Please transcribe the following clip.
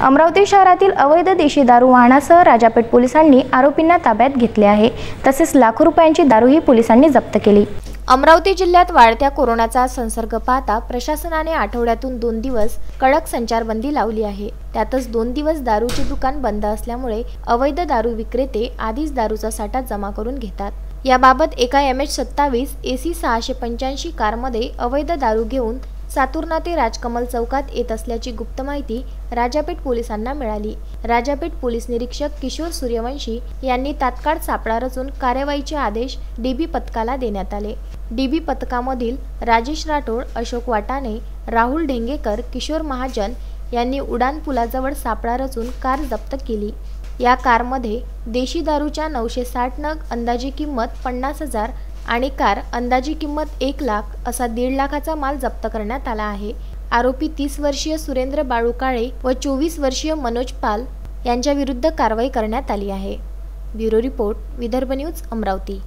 अमरावती शहरातील अवैध देशी दारू वाहनासह राजापेठ पोलिसांनी आरोपींना ताब्यात घेतले आहे। तसेच लाखो रुपयांची दारूही पोलिसांनी जप्त केली। अमरावती जिल्ह्यात वाढत्या कोरोनाचा संसर्ग पाहता प्रशासनाने आठवड्यातून 2 दिवस कडक संचारबंदी लावली आहे। त्यातच 2 दिवस दारूचे दुकान बंद असल्यामुळे अवैध दारू विक्रेते आधीच दारूचा साठा जमा करून घेतात। याबाबत एका MH27 AC 685 कारमध्ये अवैध दारू घेऊन सातुर्णा ते राजकमल चौकात येत असल्याची गुप्त माहिती राजापेठ पोलिसांना मिळाली। राजापेठ पोलीस निरीक्षक किशोर सूर्यवंशी यांनी तात्काळ सापळा रचून कार्यवाहीचे आदेश DB पथकाला देण्यात आले। DB पथकामधील राजेश राठोड, अशोक वाटाणे, राहुल ढेंगेकर, किशोर महाजन यांनी उडान पुलाजवळ सापळा रचून कार जप्त केली। या कारमध्ये देशी दारूच्या 960 नग अंदाजी किंमत 50,000 आणि कार अंदाजी किंमत 1 लाख असा 1.5 लाखाचा माल जप्त करण्यात आला आहे। आरोपी 30 वर्षीय सुरेंद्र बाळू काळे व 24 वर्षीय मनोज पाल यांच्या विरुद्ध कारवाई करण्यात आली आहे। Bureau report, Vidarbha news, Amravati.